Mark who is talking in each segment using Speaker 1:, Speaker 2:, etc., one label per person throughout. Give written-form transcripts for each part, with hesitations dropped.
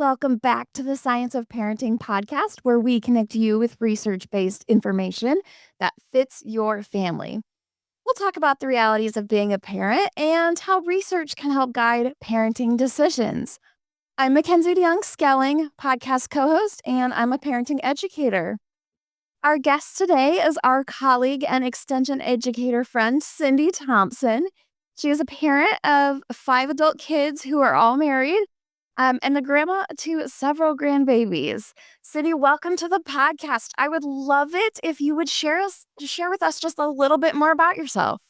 Speaker 1: welcome back to the Science of Parenting podcast, where we connect you with research based information that fits your family. We'll talk about the realities of being a parent and how research can help guide parenting decisions. I'm Mackenzie DeYoung Skelling, podcast co host, and I'm a parenting educator. Our guest today is our colleague and extension educator friend, Cindy Thompson. She is a parent of 5 adult kids who are all married, and the grandma to several grandbabies. Cindy, welcome to the podcast. I would love it if you would share with us just a little bit more about yourself.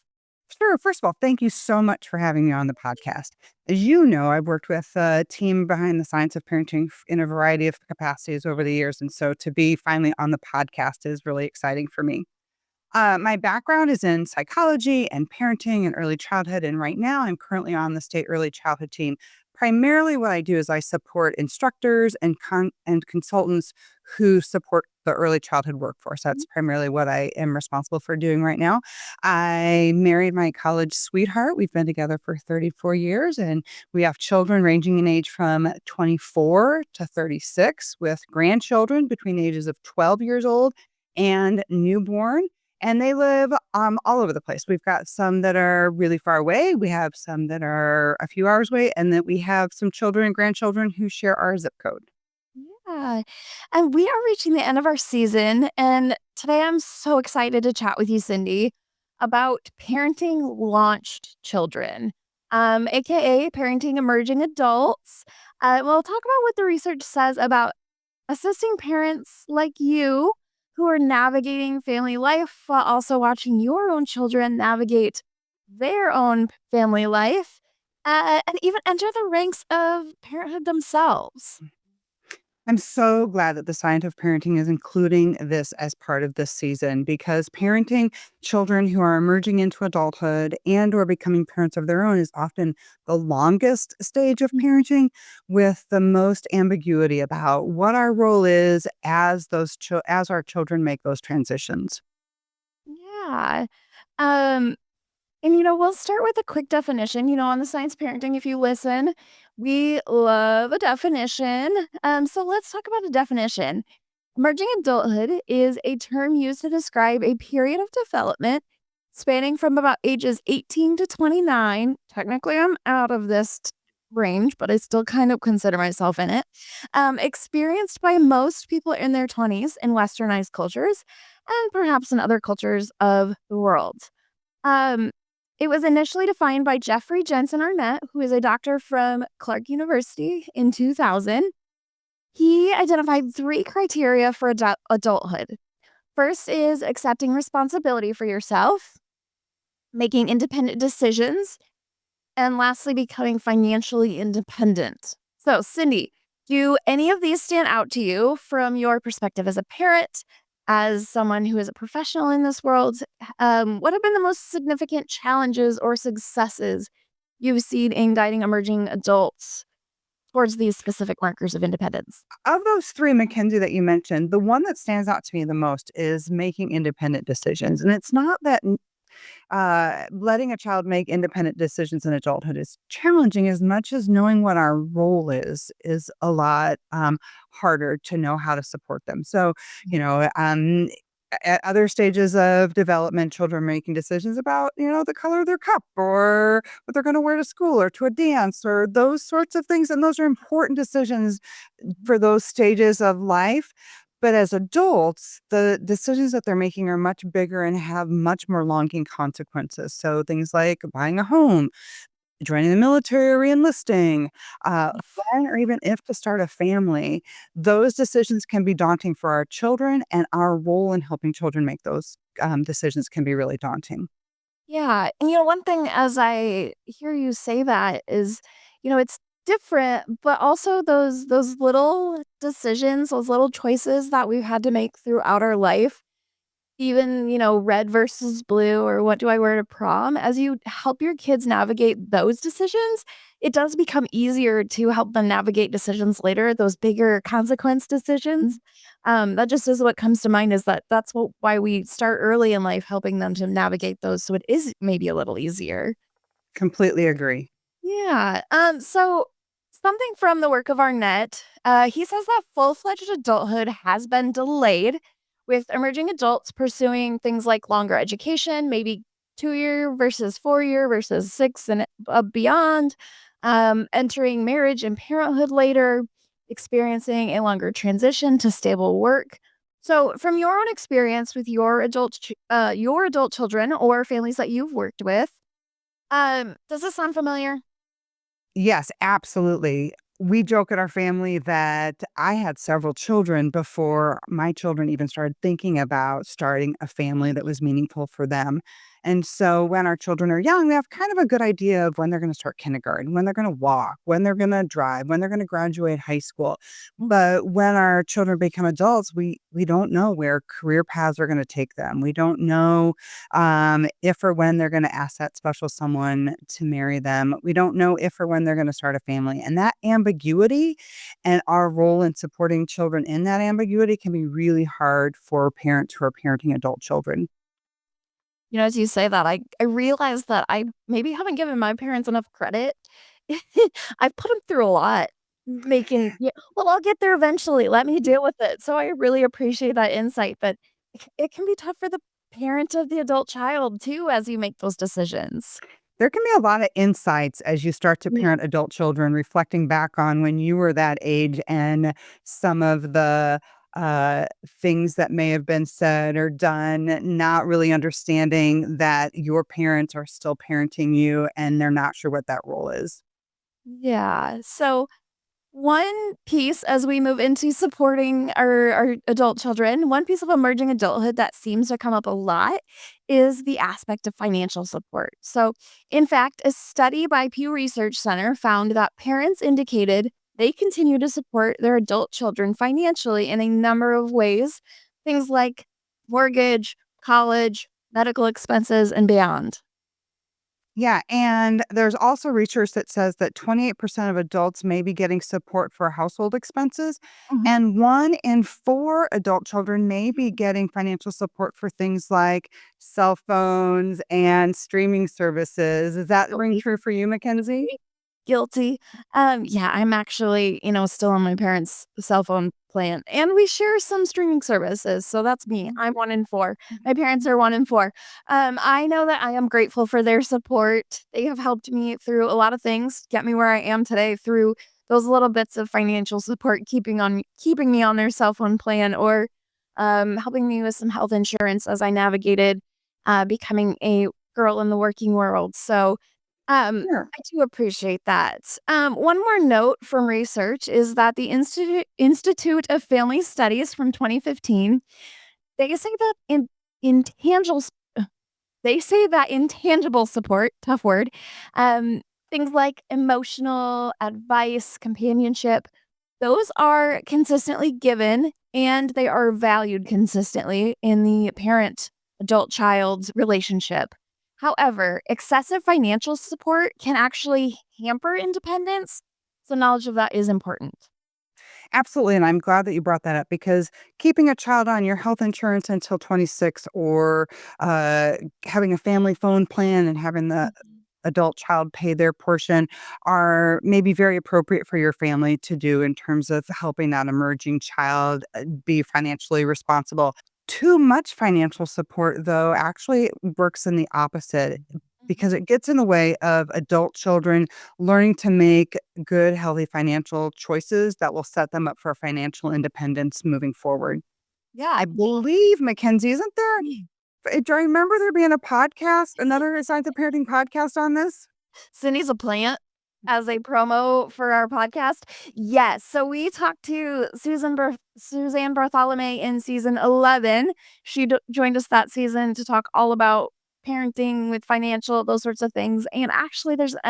Speaker 2: Sure. First of all, thank you so much for having me on the podcast. As you know, I've worked with a team behind the science of parenting in a variety of capacities over the years. And so to be finally on the podcast is really exciting for me. My background is in psychology and parenting and early childhood. And right now, I'm currently on the state early childhood team. Primarily, what I do is I support instructors and consultants who support the early childhood workforce. That's primarily what I am responsible for doing right now. I married my college sweetheart. We've been together for 34 years, and we have children ranging in age from 24 to 36, with grandchildren between the ages of 12 years old and newborn. And they live all over the place. We've got some that are really far away. We have some that are a few hours away. And then we have some children and grandchildren who share our zip code.
Speaker 1: Yeah. And we are reaching the end of our season. And today I'm so excited to chat with you, Cindy, about parenting launched children, AKA parenting emerging adults. We'll talk about what the research says about assisting parents like you who are navigating family life while also watching your own children navigate their own family life, and even enter the ranks of parenthood themselves.
Speaker 2: I'm so glad that the science of parenting is including this as part of this season, because parenting children who are emerging into adulthood and or becoming parents of their own is often the longest stage of parenting, with the most ambiguity about what our role is as as our children make those transitions.
Speaker 1: Yeah. Um, we'll start with a quick definition. On the science parenting, if you listen, we love a definition. So let's talk about a definition. Emerging adulthood is a term used to describe a period of development spanning from about ages 18 to 29. Technically, I'm out of this range, but I still kind of consider myself in it. Experienced by most people in their 20s in westernized cultures and perhaps in other cultures of the world. Um, it was initially defined by Jeffrey Jensen Arnett, who is a doctor from Clark University, in 2000. He identified 3 criteria for adulthood. First is accepting responsibility for yourself, making independent decisions, and lastly, becoming financially independent. So, Cindy, do any of these stand out to you from your perspective as a parent, as someone who is a professional in this world? What have been the most significant challenges or successes you've seen in guiding emerging adults towards these specific markers of independence?
Speaker 2: Of those 3, Mackenzie, that you mentioned, the one that stands out to me the most is making independent decisions. And it's not that letting a child make independent decisions in adulthood is challenging as much as knowing what our role is a lot harder to know how to support them. So, you know, at other stages of development, children are making decisions about, the color of their cup or what they're going to wear to school or to a dance or those sorts of things. And those are important decisions for those stages of life. But as adults, the decisions that they're making are much bigger and have much more long-term consequences. So things like buying a home, joining the military or re-enlisting, when or even if to start a family, those decisions can be daunting for our children, and our role in helping children make those decisions can be really daunting.
Speaker 1: Yeah. And one thing as I hear you say that is, it's different, but also those little decisions, those little choices that we've had to make throughout our life, even, red versus blue or what do I wear to prom, as you help your kids navigate those decisions, it does become easier to help them navigate decisions later, those bigger consequence decisions. That just is what comes to mind, is why we start early in life helping them to navigate those, so it is maybe a little easier.
Speaker 2: Completely agree.
Speaker 1: Yeah. So something from the work of Arnett. He says that full-fledged adulthood has been delayed, with emerging adults pursuing things like longer education, maybe 2-year versus 4-year versus 6 and beyond, entering marriage and parenthood later, experiencing a longer transition to stable work. So, from your own experience with your adult children or families that you've worked with, does this sound familiar?
Speaker 2: Yes, absolutely. We joke in our family that I had several children before my children even started thinking about starting a family that was meaningful for them. And so when our children are young, we have kind of a good idea of when they're going to start kindergarten, when they're going to walk, when they're going to drive, when they're going to graduate high school. But when our children become adults, we don't know where career paths are going to take them. We don't know if or when they're going to ask that special someone to marry them. We don't know if or when they're going to start a family. And that ambiguity and our role in supporting children in that ambiguity can be really hard for parents who are parenting adult children.
Speaker 1: As you say that, I realize that I maybe haven't given my parents enough credit. I've put them through a lot, well, I'll get there eventually, let me deal with it. So I really appreciate that insight, but it can be tough for the parent of the adult child too as you make those decisions.
Speaker 2: There can be a lot of insights as you start to
Speaker 1: Yeah.
Speaker 2: parent adult children, reflecting back on when you were that age and some of the things that may have been said or done, not really understanding that your parents are still parenting you and they're not sure what that role is.
Speaker 1: Yeah, so one piece as we move into supporting our adult children, one piece of emerging adulthood that seems to come up a lot is the aspect of financial support. So, in fact, a study by Pew Research Center found that parents indicated they continue to support their adult children financially in a number of ways, things like mortgage, college, medical expenses, and beyond.
Speaker 2: Yeah, and there's also research that says that 28% of adults may be getting support for household expenses,
Speaker 1: Mhm.
Speaker 2: and 1 in 4 adult children may be getting financial support for things like cell phones and streaming services. Does that ring true for you, Mackenzie?
Speaker 1: Guilty. Yeah, I'm actually, still on my parents' cell phone plan, and we share some streaming services, so that's me. I'm 1 in 4. My parents are 1 in 4. I know that I am grateful for their support. They have helped me through a lot of things, get me where I am today through those little bits of financial support, keeping me on their cell phone plan or, helping me with some health insurance as I navigated, becoming a girl in the working world. So,
Speaker 2: Sure.
Speaker 1: I do appreciate that. One more note from research is that the Institute of Family Studies from 2015, they say that intangible they say that intangible support, tough word, um, things like emotional advice, companionship, those are consistently given and they are valued consistently in the parent adult child relationship. However, excessive financial support can actually hamper independence. So, knowledge of that is important.
Speaker 2: Absolutely, and I'm glad that you brought that up because keeping a child on your health insurance until 26 or, uh, having a family phone plan and having the
Speaker 1: Mhm.
Speaker 2: adult child pay their portion are maybe very appropriate for your family to do in terms of helping that emerging child, be financially responsible. Too much financial support, though, actually works in the opposite because
Speaker 1: Mhm.
Speaker 2: it gets in the way of adult children learning to make good, healthy financial choices that will set them up for financial independence moving forward.
Speaker 1: Yeah.
Speaker 2: I believe, Mackenzie, isn't there do I remember there being a podcast, another Science of Parenting podcast on this?
Speaker 1: Cindy's a plant as a promo for our podcast. Yes, so we talked to Suzanne Bartholomew in season 11. She joined us that season to talk all about parenting with financial, those sorts of things. And actually, there's an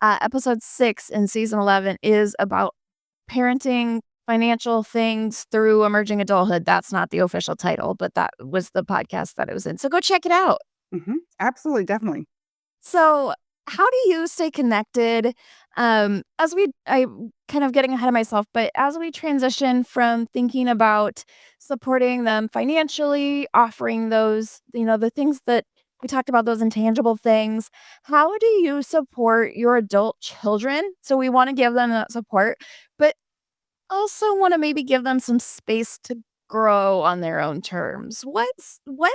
Speaker 1: episode 6 in season 11 is about parenting financial things through emerging adulthood. That's not the official title, but that was the podcast that it was in. So go check it out.
Speaker 2: Absolutely, definitely.
Speaker 1: So, how do you stay connected, as I kind of getting ahead of myself, but as we transition from thinking about supporting them financially, offering those, the things that We talked about those intangible things. How do you support your adult children? So we want to give them that support, but also want to maybe give them some space to grow on their own terms. What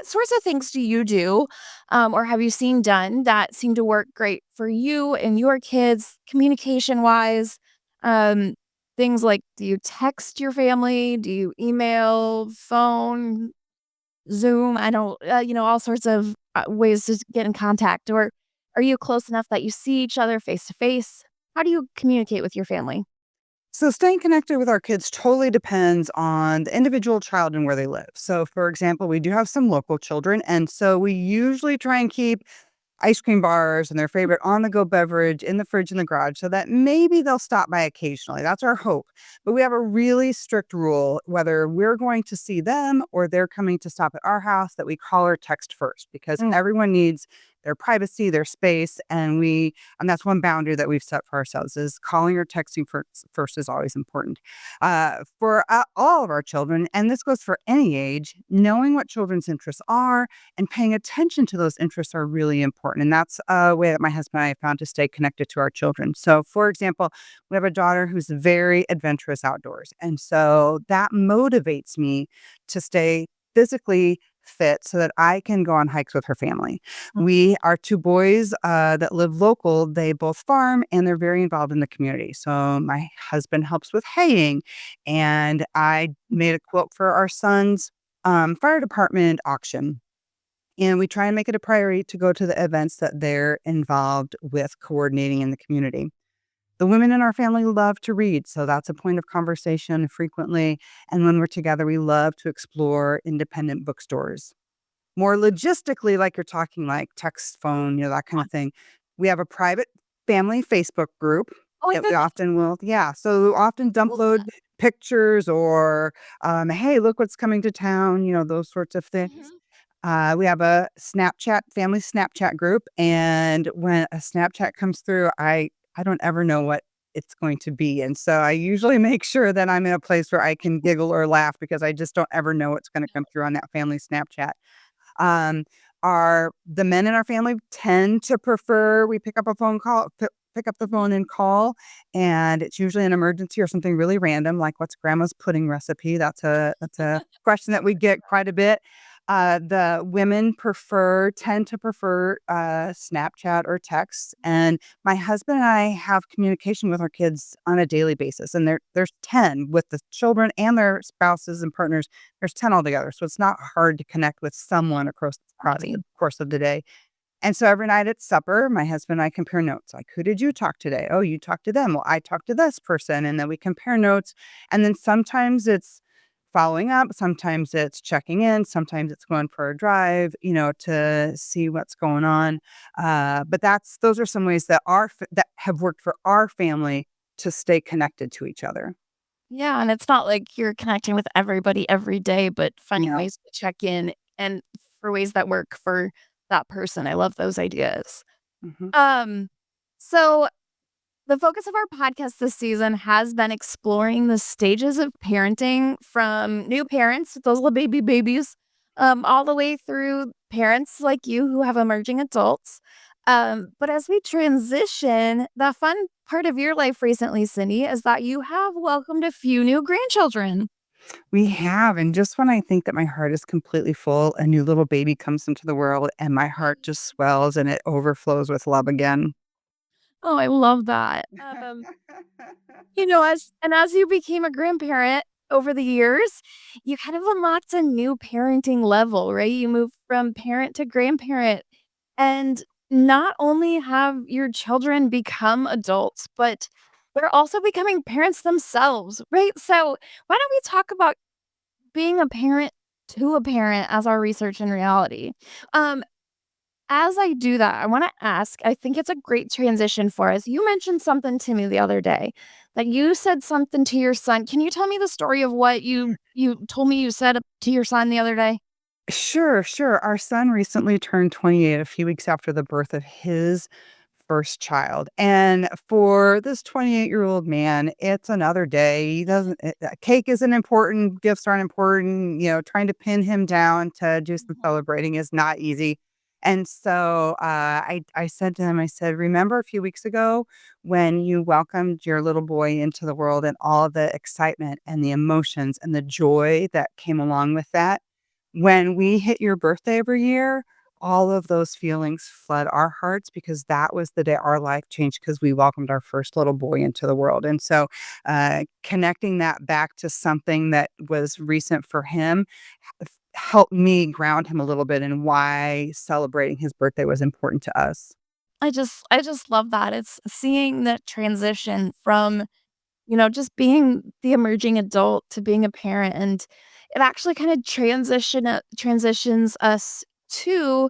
Speaker 1: sorts of things do you do, or have you seen done that seem to work great for you and your kids, communication wise? Um, Things like, do you text your family? Do you email, phone, Zoom? I don't, all sorts of ways to get in contact. Or are you close enough that you see each other face to face? How do you communicate with your family?
Speaker 2: So staying connected with our kids totally depends on the individual child and where they live. So, for example, we do have some local children, and so we usually try and keep ice cream bars and their favorite on-the-go beverage in the fridge in the garage so that maybe they'll stop by occasionally. That's our hope. But we have a really strict rule, whether we're going to see them or they're coming to stop at our house, that we call or text first because everyone needs their privacy, their space, and that's one boundary that we've set for ourselves is calling or texting first is always important. For all of our children, and this goes for any age, knowing what children's interests are and paying attention to those interests are really important. And that's a way that my husband and I have found to stay connected to our children. So, for example, we have a daughter who's very adventurous outdoors. And so that motivates me to stay physically fit so that I can go on hikes with her family. We Our two boys that live local, they both farm and they're very involved in the community. So my husband helps with haying, and I made a quote for our son's fire department auction. And we try and make it a priority to go to the events that they're involved with coordinating in the community. The women in our family love to read, so that's a point of conversation frequently. And when we're together, we love to explore independent bookstores. More logistically, like you're talking, like text, phone, that kind of thing. We have a private family Facebook group
Speaker 1: Oh my
Speaker 2: that we
Speaker 1: goodness.
Speaker 2: often will, yeah. So we often dump load pictures or, hey, look what's coming to town, those sorts of things.
Speaker 1: Mhm.
Speaker 2: We have a family Snapchat group, and when a Snapchat comes through, I don't ever know what it's going to be, and so I usually make sure that I'm in a place where I can giggle or laugh because I just don't ever know what's gonna come through on that family Snapchat. Um, the men in our family tend to prefer we pick up the phone and call, and it's usually an emergency or something really random, like what's grandma's pudding recipe? That's a question that we get quite a bit. The women tend to prefer Snapchat or text, and my husband and I have communication with our kids on a daily basis, and there's 10 with the children and their spouses and partners. There's 10 altogether, so it's not hard to connect with someone across the
Speaker 1: Right.
Speaker 2: course of the day. And so every night at supper, my husband and I compare notes. Like, who did you talk today? Oh, you talked to them. Well, I talked to this person. And then we compare notes. And then sometimes it's following up. Sometimes it's checking in. Sometimes it's going for a drive, to see what's going on. But those are some ways that have worked for our family to stay connected to each other.
Speaker 1: Yeah, and it's not like you're connecting with everybody every day, but finding
Speaker 2: No.
Speaker 1: ways to check in and for ways that work for that person. I love those ideas.
Speaker 2: Hmm.
Speaker 1: Um, so the focus of our podcast this season has been exploring the stages of parenting from new parents, those little babies, all the way through parents like you who have emerging adults. But as we transition, the fun part of your life recently, Cindy, is that you have welcomed a few new grandchildren.
Speaker 2: We have, and just when I think that my heart is completely full, a new little baby comes into the world and my heart just swells and it overflows with love again.
Speaker 1: Oh, I love that. As you became a grandparent over the years, you kind of unlocked a new parenting level, right? You moved from parent to grandparent. And not only have your children become adults, but they're also becoming parents themselves, right? So, why don't we talk about being a parent to a parent as our research and reality? Um, as I do that, I want to ask, I think it's a great transition for us. You mentioned something to me the other day that you said something to your son. Can you tell me the story of what you told me you said to your son the other day?
Speaker 2: Sure, sure. Our son recently turned 28 a few weeks after the birth of his first child. And for this 28-year-old man, it's another day. He doesn't, cake isn't important, gifts aren't important. Trying to pin him down to do some
Speaker 1: Mhm.
Speaker 2: celebrating is not easy. And so, I said to them, I said, "Remember a few weeks ago when you welcomed your little boy into the world and all the excitement and the emotions and the joy that came along with that? When we hit your birthday every year, all of those feelings flood our hearts because that was the day our life changed because we welcomed our first little boy into the world." And so, connecting that back to something that was recent for him helped me ground him a little bit in why celebrating his birthday was important to us.
Speaker 1: I just love that. It's seeing that transition from, just being the emerging adult to being a parent, and it actually kind of transitions us to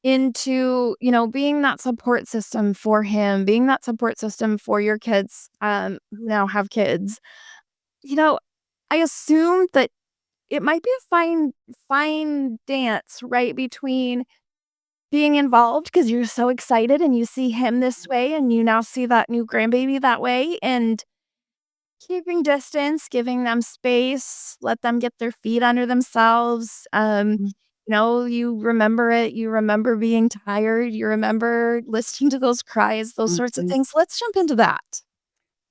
Speaker 1: into, being that support system for him, being that support system for your kids, who now have kids. You know, I assume that it might be a fine dance, right, between being involved because 'cause you're so excited and you see him this way and you now see that new grandbaby that way, and keeping distance, giving them space, let them get their feet under themselves. You remember it, you remember being tired, you remember listening to those cries, those sorts of
Speaker 2: Mhm.
Speaker 1: things. Let's jump into that.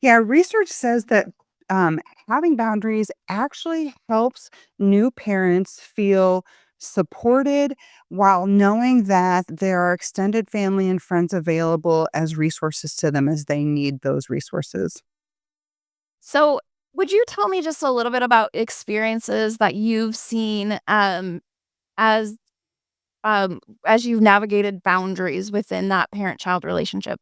Speaker 2: Yeah, research says that having boundaries actually helps new parents feel supported while knowing that there are extended family and friends available as resources to them as they need those resources.
Speaker 1: So, would you tell me just a little bit about experiences that you've seen, as as you've navigated boundaries within that parent-child relationship?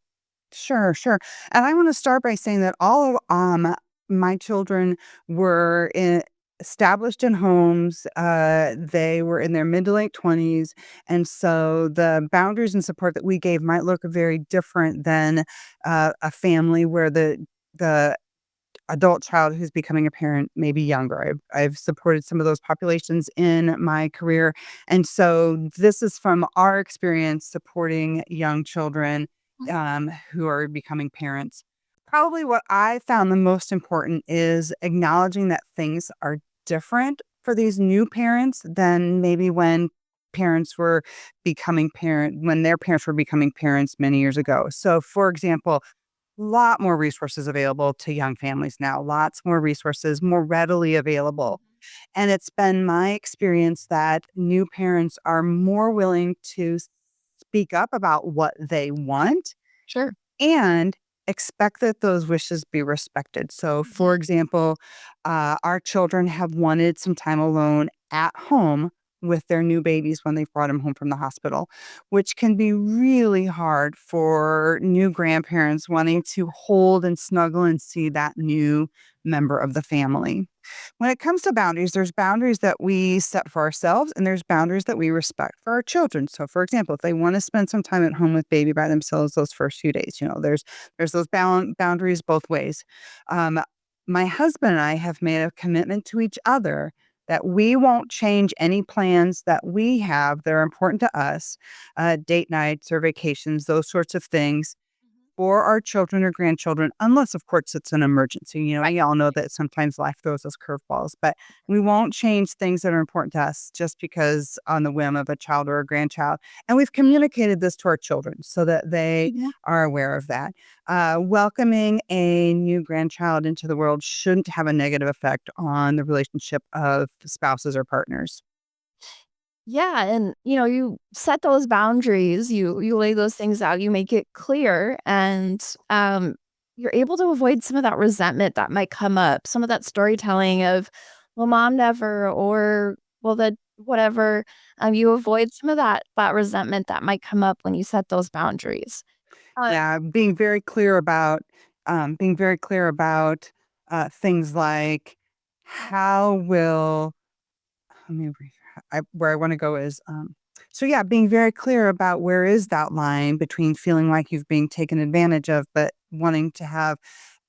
Speaker 2: Sure, sure. And I want to start by saying that all of my children were established in homes. They were in their mid to late 20s. And so the boundaries and support that we gave might look very different than a family where the adult child who's becoming a parent may be younger. I've supported some of those populations in my career, and so this is from our experience supporting young children, who are becoming parents. Probably what I found the most important is acknowledging that things are different for these new parents than maybe when their parents were becoming parents many years ago. So, for example, lot more resources available to young families now, lots more resources more readily available. And it's been my experience that new parents are more willing to speak up about what they want
Speaker 1: Sure.
Speaker 2: and expect that those wishes be respected. So, for
Speaker 1: Mhm.
Speaker 2: example, our children have wanted some time alone at home with their new babies when they've brought them home from the hospital, which can be really hard for new grandparents wanting to hold and snuggle and see that new member of the family. When it comes to boundaries, there's boundaries that we set for ourselves and there's boundaries that we respect for our children. So for example, if they want to spend some time at home with baby by themselves those first few days, there's those boundaries both ways. Um, my husband and I have made a commitment to each other that we won't change any plans that we have that are important to us, date nights or vacations, those sorts of things for our children or grandchildren, unless, of course, it's an emergency.
Speaker 1: Right.
Speaker 2: We all know that sometimes life throws us curveballs, but we won't change things that are important to us just because on the whim of a child or a grandchild. And we've communicated this to our children so that they
Speaker 1: Mhm.
Speaker 2: are aware of that. Welcoming a new grandchild into the world shouldn't have a negative effect on the relationship of spouses or partners.
Speaker 1: Yeah, and, you set those boundaries, you lay those things out, you make it clear, and, you're able to avoid some of that resentment that might come up, some of that storytelling of, "Well, mom never," or, "Well, the whatever." You avoid some of that resentment that might come up when you set those boundaries. Uh
Speaker 2: Yeah, being very clear about, things like how will let me re where I wanna go is, so yeah, being very clear about where is that line between feeling like you've being taken advantage of, but wanting to have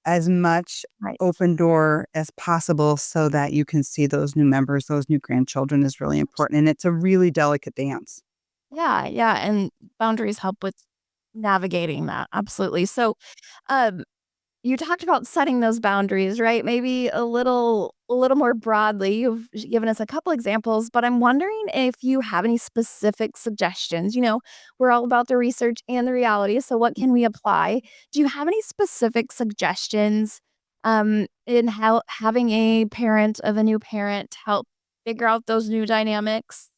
Speaker 2: as much
Speaker 1: Right.
Speaker 2: open door as possible so that you can see those new members, those new grandchildren is really important, and it's a really delicate dance.
Speaker 1: Yeah, yeah, and boundaries help with navigating that, absolutely. So, um You talked about setting those boundaries, right? Maybe a little more broadly. You've given us a couple examples, but I'm wondering if you have any specific suggestions. We're all about the research and the reality, so what can we apply? Do you have any specific suggestions in how having a parent of a new parent help figure out those new dynamics?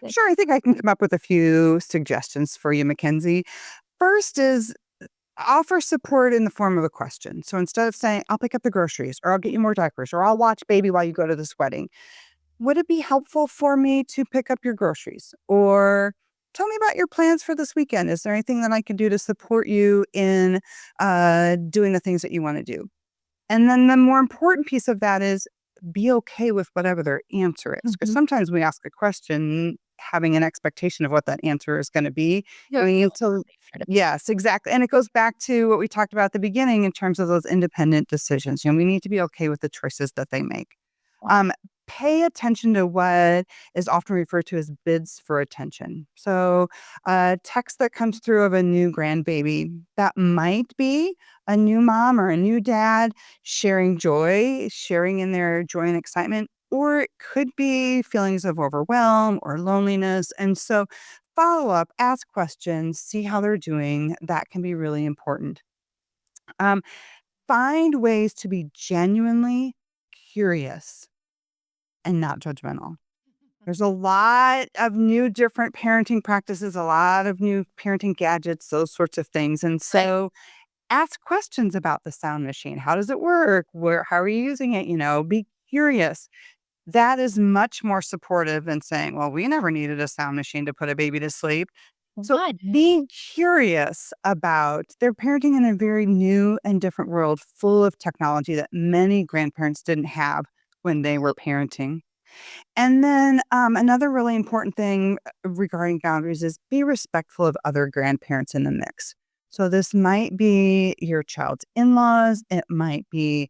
Speaker 1: Like,
Speaker 2: Sure, I think I can come up with a few suggestions for you, Mackenzie. First is offer support in the form of a question. So instead of saying, I'll pick up the groceries, or I'll get you more diapers, or I'll watch baby while you go to this wedding, would it be helpful for me to pick up your groceries? Or tell me about your plans for this weekend. Is there anything that I can do to support you in doing the things that you want to do? And then the more important piece of that is be okay with whatever their answer is. Because
Speaker 1: mhm.
Speaker 2: sometimes we ask a question having an expectation of what that answer is going to be.
Speaker 1: Yeah,
Speaker 2: And we need
Speaker 1: feel
Speaker 2: to,
Speaker 1: really fair to
Speaker 2: yes, exactly. And it goes back to what we talked about at the beginning in terms of those independent decisions. We need to be okay with the choices that they make.
Speaker 1: people.
Speaker 2: Um, Pay attention to what is often referred to as bids for attention. So, a text that comes through of a new grandbaby that might be a new mom or a new dad sharing joy, sharing in their joy and excitement, or it could be feelings of overwhelm or loneliness. And so, follow up, ask questions, see how they're doing. That can be really important. Um, Find ways to be genuinely curious and not judgmental. There's a lot of new different parenting practices, a lot of new parenting gadgets, those sorts of things. And
Speaker 1: Right.
Speaker 2: so ask questions about the sound machine. How does it work? How are you using it? Be curious. That is much more supportive than saying, well, we never needed a sound machine to put a baby to sleep. So
Speaker 1: Good.
Speaker 2: being curious about their parenting in a very new and different world full of technology that many grandparents didn't have when they were parenting. And then another really important thing regarding boundaries is be respectful of other grandparents in the mix. So this might be your child's in-laws. It might be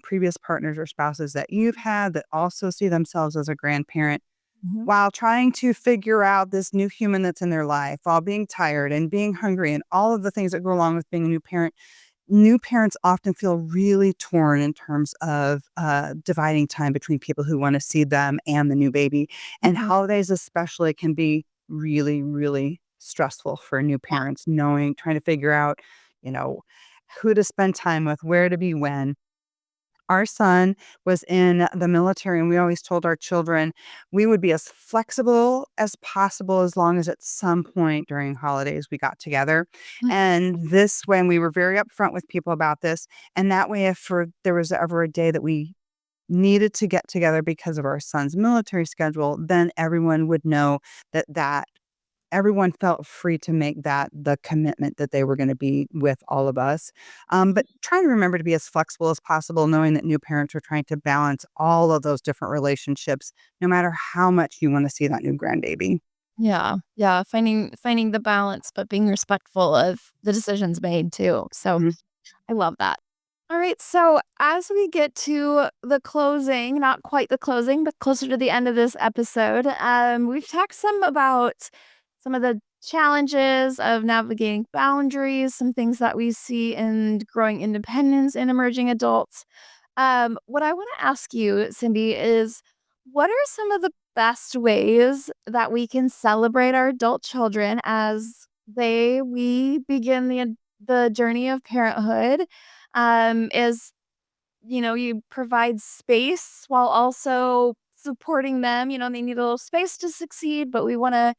Speaker 2: previous partners or spouses that you've had that also see themselves as a grandparent
Speaker 1: Mhm.
Speaker 2: while trying to figure out this new human that's in their life, while being tired and being hungry and all of the things that go along with being a new parent. New parents often feel really torn in terms of dividing time between people who want to see them and the new baby. And
Speaker 1: Mhm.
Speaker 2: holidays, especially, can be really, really stressful for new
Speaker 1: Yeah.
Speaker 2: parents, trying to figure out, you know, who to spend time with, where to be when. Our son was in the military, and we always told our children we would be as flexible as possible as long as at some point during holidays we got together.
Speaker 1: Mhm.
Speaker 2: And this when we were very upfront with people about this. And that way, if there was ever a day that we needed to get together because of our son's military schedule, then everyone would know that everyone felt free to make that the commitment that they were gonna be with all of us.
Speaker 1: Mhm.
Speaker 2: But trying to remember to be as flexible as possible, knowing that new parents are trying to balance all of those different relationships, no matter how much you wanna see that new grandbaby.
Speaker 1: Yeah. Yeah. Finding the balance, but being respectful of the decisions made too. So
Speaker 2: Mhm.
Speaker 1: I love that. All right. So as we get to the closing, not quite the closing, but closer to the end of this episode, we've talked some about some of the challenges of navigating boundaries, some things that we see in growing independence in emerging adults. What I want to ask you, Cindy, is what are some of the best ways that we can celebrate our adult children as we begin the journey of parenthood? Is you provide space while also supporting them. They need a little space to succeed, but we want to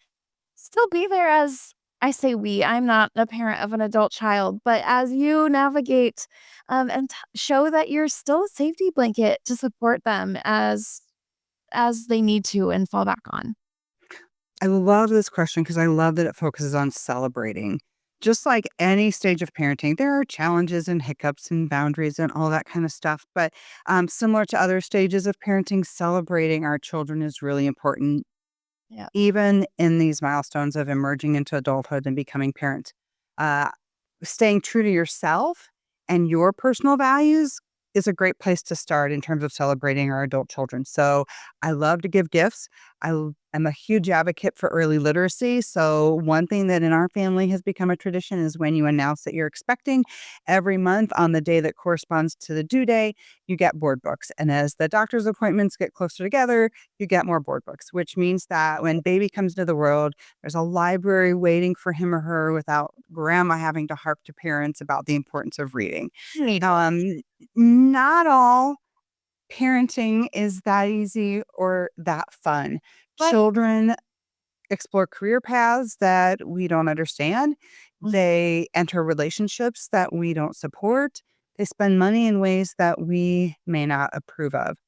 Speaker 1: still be there as I say we. I'm not a parent of an adult child, but as you navigate and show that you're still a safety blanket to support them as they need to and fall back on.
Speaker 2: I love this question because I love that it focuses on celebrating. Just like any stage of parenting, there are challenges and hiccups and boundaries and all that kind of stuff. But similar to other stages of parenting, celebrating our children is really important,
Speaker 1: Yeah.
Speaker 2: even in these milestones of emerging into adulthood and becoming parents. Uh, Staying true to yourself and your personal values is a great place to start in terms of celebrating our adult children. So I love to give gifts. am a huge advocate for early literacy. So one thing that in our family has become a tradition is when you announce that you're expecting every month on the day that corresponds to the due date, you get board books. And as the doctor's appointments get closer together, you get more board books, which means that when baby comes into the world, there's a library waiting for him or her without grandma having to harp to parents about the importance of reading.
Speaker 1: Neat.
Speaker 2: Not all parenting is that easy or that fun.
Speaker 1: But
Speaker 2: Children explore career paths that we don't understand. They enter relationships that we don't support. They spend money in ways that we may not approve of.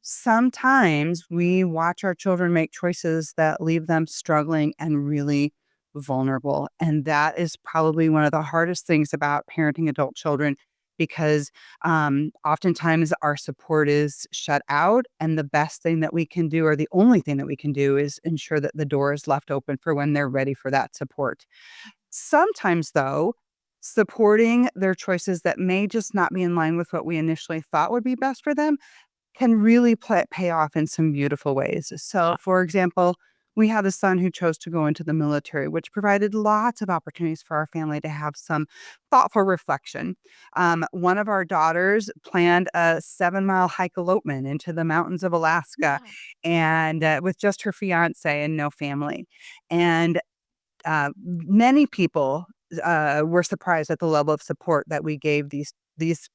Speaker 2: Sometimes we watch our children make choices that leave them struggling and really vulnerable. And that is probably one of the hardest things about parenting adult children because oftentimes our support is shut out. And the best thing that we can do, or the only thing that we can do, is ensure that the door is left open for when they're ready for that support. Sometimes, though, supporting their choices that may just not be in line with what we initially thought would be best for them can really pay off in some beautiful ways. So, for example, we had a son who chose to go into the military, which provided lots of opportunities for our family to have some thoughtful reflection. One of our daughters planned a 7-mile hike elopement into the mountains of Alaska,
Speaker 1: yeah.
Speaker 2: and with just her fiance and no family. And many people were surprised at the level of support that we gave these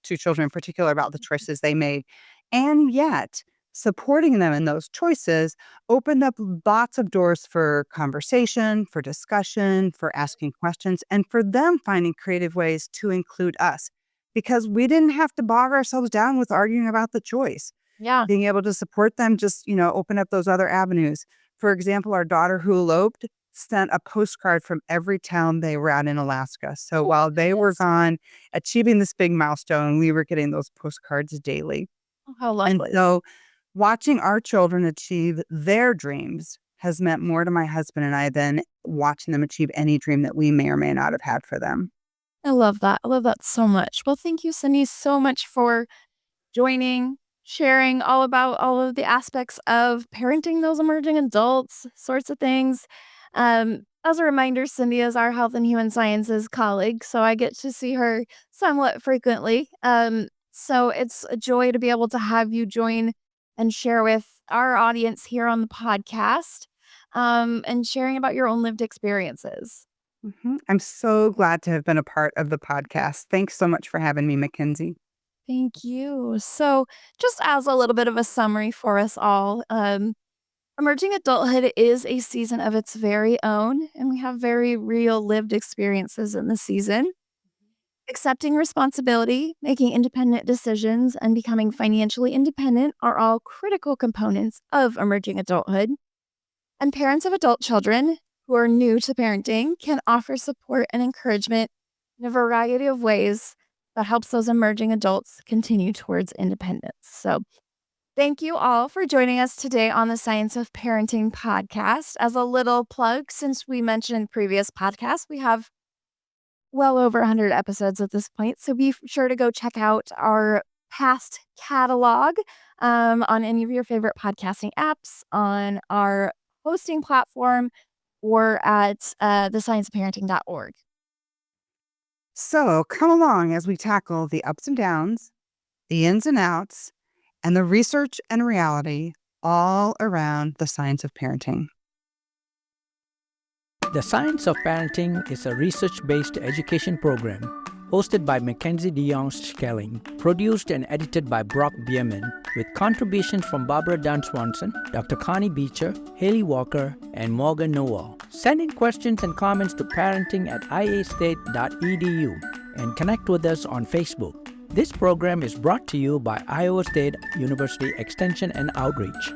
Speaker 2: two children in particular about the choices they made. And yet, supporting them in those choices opened up lots of doors for conversation, for discussion, for asking questions, and for them finding creative ways to include us because we didn't have to bog ourselves down with arguing about the choice.
Speaker 1: Yeah.
Speaker 2: Being able to support them just, open up those other avenues. For example, our daughter who eloped sent a postcard from every town they were at in Alaska. So
Speaker 1: Oh,
Speaker 2: while they were
Speaker 1: goodness.
Speaker 2: gone achieving this big milestone, we were getting those postcards daily.
Speaker 1: Oh, how
Speaker 2: And
Speaker 1: lovely.
Speaker 2: so watching our children achieve their dreams has meant more to my husband and I than watching them achieve any dream that we may or may not have had for them.
Speaker 1: I love that. I love that so much. Well, thank you, Cindy, so much for joining, sharing all about all of the aspects of parenting those emerging adults, sorts of things. As a reminder, Cindy is our health and human sciences colleague, so I get to see her somewhat frequently. So it's a joy to be able to have you join and share with our audience here on the podcast, and sharing about your own lived experiences.
Speaker 2: I'm so glad to have been a part of the podcast. Thanks so much for having me, Mackenzie.
Speaker 1: Thank you. So, just as a little bit of a summary for us all, emerging adulthood is a season of its very own, and we have very real lived experiences in the season. Accepting responsibility, making independent decisions, and becoming financially independent are all critical components of emerging adulthood. And parents of adult children who are new to parenting can offer support and encouragement in a variety of ways that helps those emerging adults continue towards independence. So, thank you all for joining us today on the Science of Parenting podcast. As a little plug, since we mentioned in previous podcasts, we have well over 100 episodes at this point. So be sure to go check out our past catalog on any of your favorite podcasting apps, on our hosting platform, or at thescienceofparenting.org.
Speaker 2: So come along as we tackle the ups and downs, the ins and outs, and the research and reality all around the science of parenting.
Speaker 3: The Science of Parenting is a research-based education program hosted by Mackenzie DeYoung-Schelling, produced and edited by Brock Bierman, with contributions from Barbara Dunn Swanson, Dr. Connie Beecher, Haley Walker, and Morgan Nowell. Send in questions and comments to parenting@iastate.edu and connect with us on Facebook. This program is brought to you by Iowa State University Extension and Outreach.